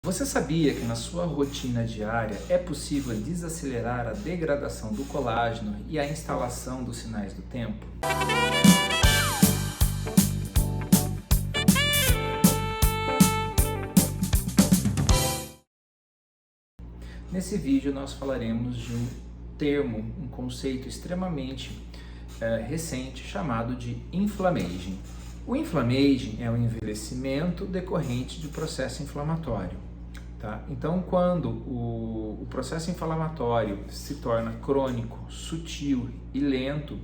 Você sabia que na sua rotina diária é possível desacelerar a degradação do colágeno e a instalação dos sinais do tempo? Nesse vídeo nós falaremos de um termo, um conceito extremamente recente chamado de inflammaging. O inflammaging é o envelhecimento decorrente de processo inflamatório. Tá? Então, quando o processo inflamatório se torna crônico, sutil e lento,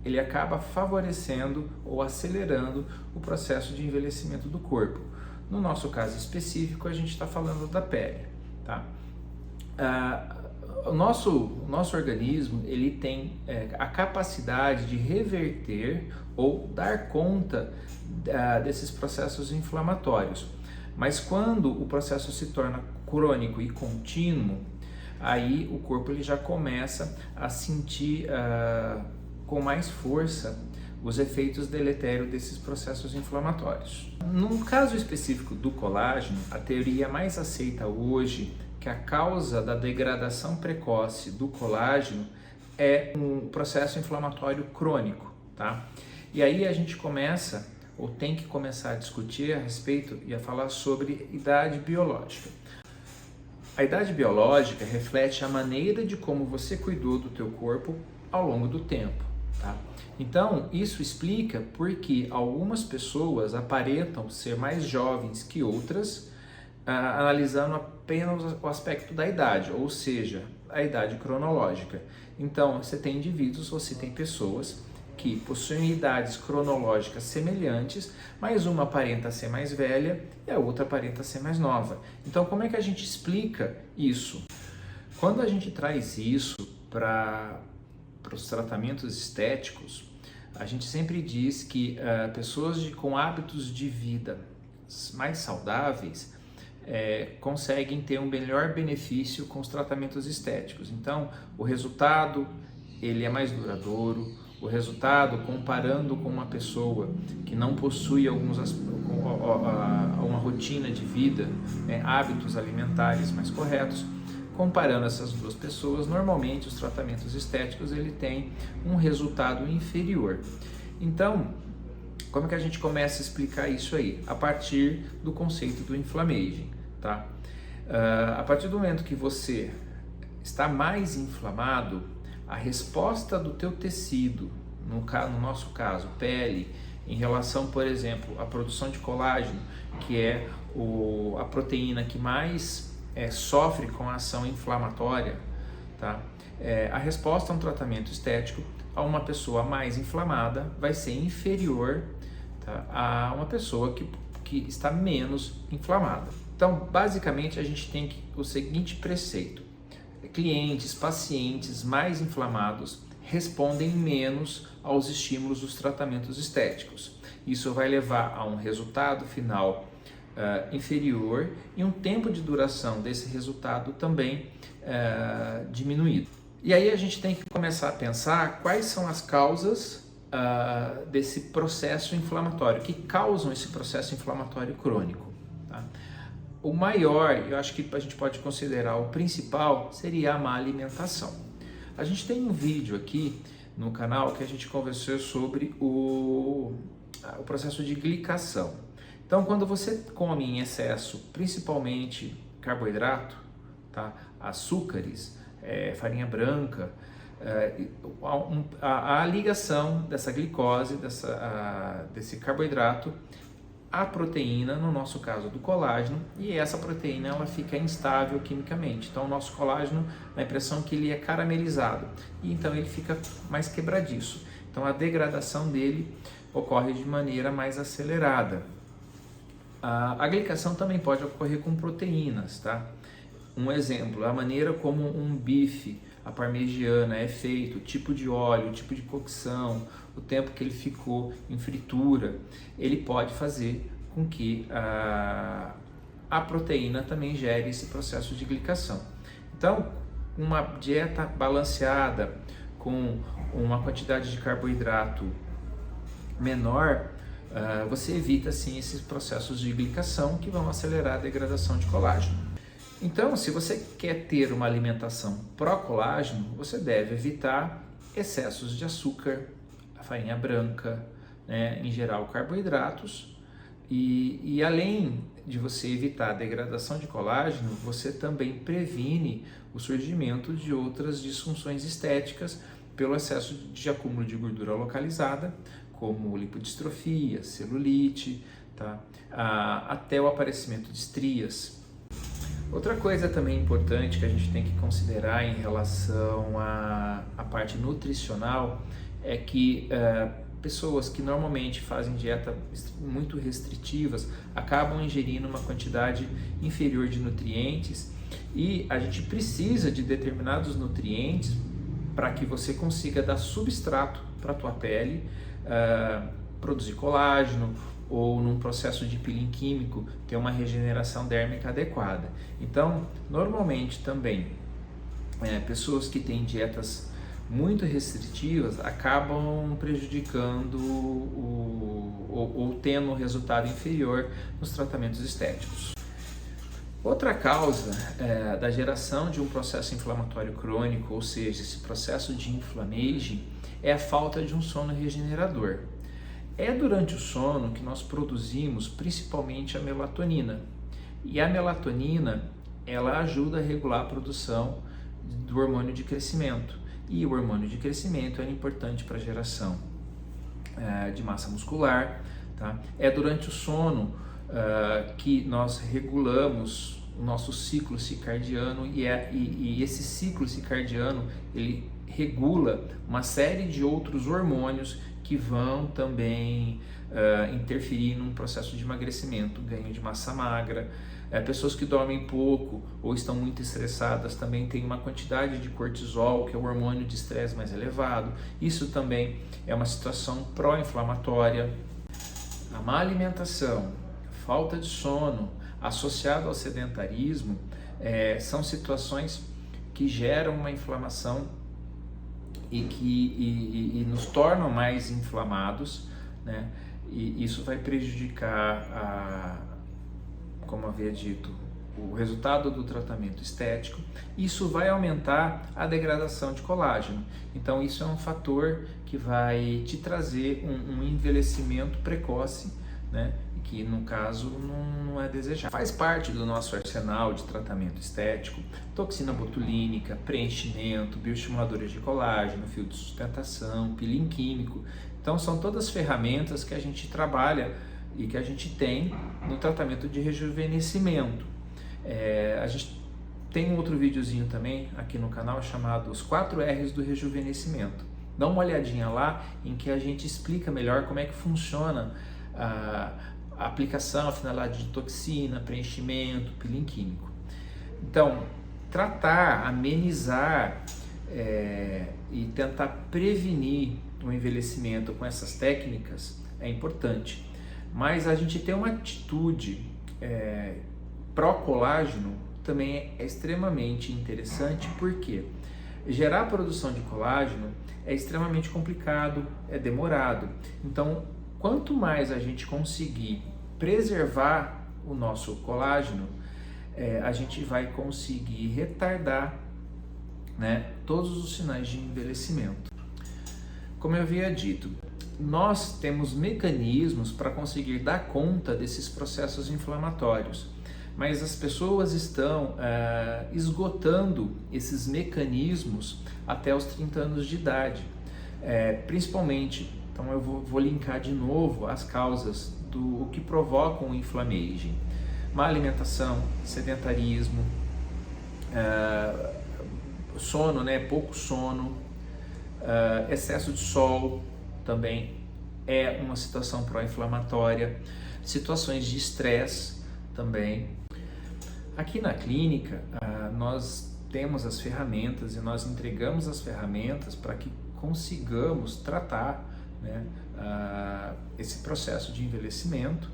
ele acaba favorecendo ou acelerando o processo de envelhecimento do corpo. No nosso caso específico, a gente está falando da pele. Tá? O nosso organismo ele tem a capacidade de reverter ou dar conta desses processos inflamatórios. Mas quando o processo se torna crônico e contínuo, aí o corpo ele já começa a sentir com mais força os efeitos deletérios desses processos inflamatórios. No caso específico do colágeno, a teoria mais aceita hoje que a causa da degradação precoce do colágeno é um processo inflamatório crônico, tá? E aí a gente começa, ou tem que começar a discutir a respeito e a falar sobre idade biológica. A idade biológica reflete a maneira de como você cuidou do teu corpo ao longo do tempo, tá? Então, isso explica porque algumas pessoas aparentam ser mais jovens que outras, analisando apenas o aspecto da idade, ou seja, a idade cronológica. Então, você tem indivíduos, você tem pessoas que possuem idades cronológicas semelhantes, mas uma aparenta ser mais velha e a outra aparenta ser mais nova. Então, como é que a gente explica isso? Quando a gente traz isso para os tratamentos estéticos, a gente sempre diz que pessoas com hábitos de vida mais saudáveis conseguem ter um melhor benefício com os tratamentos estéticos. Então, o resultado ele é mais duradouro. O resultado, comparando com uma pessoa que não possui uma rotina de vida, hábitos alimentares mais corretos, comparando essas duas pessoas, normalmente os tratamentos estéticos ele tem um resultado inferior. Então, como é que a gente começa a explicar isso aí? A partir do conceito do inflammaging, tá? A partir do momento que você está mais inflamado, a resposta do teu tecido, no nosso caso, pele, em relação, por exemplo, à produção de colágeno, que é a proteína que mais sofre com a ação inflamatória, tá? A resposta a um tratamento estético a uma pessoa mais inflamada vai ser inferior, tá, a uma pessoa que está menos inflamada. Então, basicamente, a gente tem o seguinte preceito: clientes, pacientes mais inflamados respondem menos aos estímulos dos tratamentos estéticos. Isso vai levar a um resultado final inferior e um tempo de duração desse resultado também diminuído. E aí a gente tem que começar a pensar quais são as causas desse processo inflamatório, que causam esse processo inflamatório crônico, tá? O maior, eu acho que a gente pode considerar o principal, seria a má alimentação. A gente tem um vídeo aqui no canal que a gente conversou sobre o processo de glicação. Então, quando você come em excesso, principalmente carboidrato, tá? Açúcares, farinha branca, a ligação dessa glicose, desse carboidrato, a proteína, no nosso caso do colágeno, e essa proteína ela fica instável quimicamente. Então o nosso colágeno, a impressão que ele é caramelizado e então ele fica mais quebradiço. Então a degradação dele ocorre de maneira mais acelerada. A glicação também pode ocorrer com proteínas, tá? Um exemplo, a maneira como um bife, a parmegiana é feito, o tipo de óleo, o tipo de cocção, o tempo que ele ficou em fritura, ele pode fazer com que a proteína também gere esse processo de glicação. Então, uma dieta balanceada, com uma quantidade de carboidrato menor, você evita assim esses processos de glicação que vão acelerar a degradação de colágeno. Então, se você quer ter uma alimentação pró-colágeno, você deve evitar excessos de açúcar, a farinha branca, né, em geral carboidratos, e além de você evitar a degradação de colágeno, você também previne o surgimento de outras disfunções estéticas pelo excesso de acúmulo de gordura localizada, como lipodistrofia, celulite, tá? Até o aparecimento de estrias. Outra coisa também importante que a gente tem que considerar em relação à parte nutricional é que pessoas que normalmente fazem dieta muito restritivas acabam ingerindo uma quantidade inferior de nutrientes, e a gente precisa de determinados nutrientes para que você consiga dar substrato para a tua pele, produzir colágeno, ou num processo de peeling químico ter uma regeneração dérmica adequada. Então, normalmente também, pessoas que têm dietas muito restritivas acabam prejudicando ou tendo um resultado inferior nos tratamentos estéticos. Outra causa da geração de um processo inflamatório crônico, ou seja, esse processo de inflammation, é a falta de um sono regenerador. É durante o sono que nós produzimos principalmente a melatonina. E a melatonina, ela ajuda a regular a produção do hormônio de crescimento. E o hormônio de crescimento é importante para a geração de massa muscular, tá? É durante o sono que nós regulamos o nosso ciclo circadiano, e esse ciclo circadiano ele regula uma série de outros hormônios que vão também interferir num processo de emagrecimento, ganho de massa magra. Pessoas que dormem pouco ou estão muito estressadas também têm uma quantidade de cortisol, que é o hormônio de estresse mais elevado. Isso também é uma situação pró-inflamatória. A má alimentação, falta de sono, associado ao sedentarismo, são situações que geram uma inflamação e nos tornam mais inflamados, né? E isso vai prejudicar, como havia dito, o resultado do tratamento estético. Isso vai aumentar a degradação de colágeno. Então isso é um fator que vai te trazer um envelhecimento precoce, né? Que no caso não é desejado. Faz parte do nosso arsenal de tratamento estético, toxina botulínica, preenchimento, bioestimuladores de colágeno, fio de sustentação, peeling químico. Então são todas ferramentas que a gente trabalha e que a gente tem no tratamento de rejuvenescimento. A gente tem um outro videozinho também aqui no canal chamado Os 4 R's do Rejuvenescimento. Dá uma olhadinha lá em que a gente explica melhor como é que funciona a aplicação, a finalidade de toxina, preenchimento, peeling químico. Então, tratar, amenizar e tentar prevenir o envelhecimento com essas técnicas é importante. Mas a gente ter uma atitude pró-colágeno também é extremamente interessante, porque gerar a produção de colágeno é extremamente complicado, é demorado. Então, quanto mais a gente conseguir preservar o nosso colágeno, a gente vai conseguir retardar, né, todos os sinais de envelhecimento. Como eu havia dito, nós temos mecanismos para conseguir dar conta desses processos inflamatórios, mas as pessoas estão esgotando esses mecanismos até os 30 anos de idade, principalmente. Então eu vou linkar de novo as causas do que provocam o inflammation: má alimentação, sedentarismo, sono, né, pouco sono, excesso de sol também é uma situação pró-inflamatória, situações de estresse também. Aqui na clínica nós temos as ferramentas e nós entregamos as ferramentas para que consigamos tratar, né, esse processo de envelhecimento,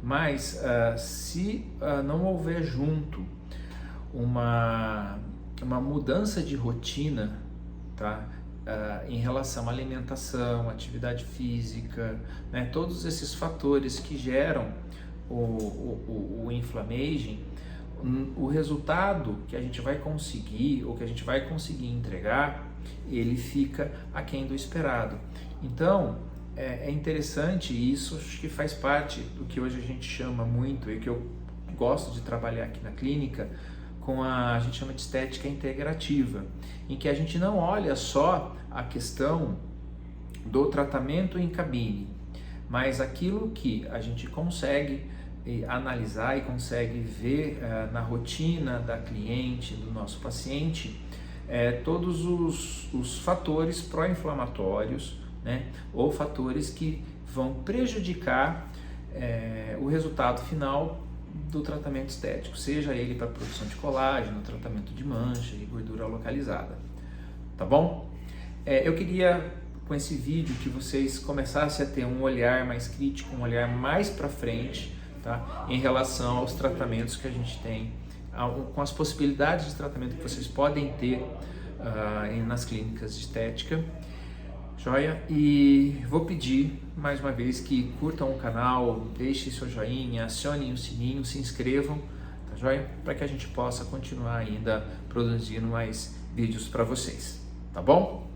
mas se não houver junto uma mudança de rotina, tá, em relação à alimentação, atividade física, né, todos esses fatores que geram o inflammaging, o resultado que a gente vai conseguir, ou que a gente vai conseguir entregar, ele fica aquém do esperado. Então, é interessante, e isso acho que faz parte do que hoje a gente chama muito, e que eu gosto de trabalhar aqui na clínica, com a gente chama de estética integrativa, em que a gente não olha só a questão do tratamento em cabine, mas aquilo que a gente consegue analisar e consegue ver na rotina da cliente, do nosso paciente, todos os fatores pró-inflamatórios, né, ou fatores que vão prejudicar o resultado final do tratamento estético, seja ele para produção de colágeno, tratamento de mancha e gordura localizada, tá bom? Eu queria, com esse vídeo, que vocês começassem a ter um olhar mais crítico, um olhar mais para frente, tá? Em relação aos tratamentos que a gente tem, com as possibilidades de tratamento que vocês podem ter nas clínicas de estética, joia? E vou pedir mais uma vez que curtam o canal, deixem seu joinha, acionem o sininho, se inscrevam, tá joia? Para que a gente possa continuar ainda produzindo mais vídeos para vocês, tá bom?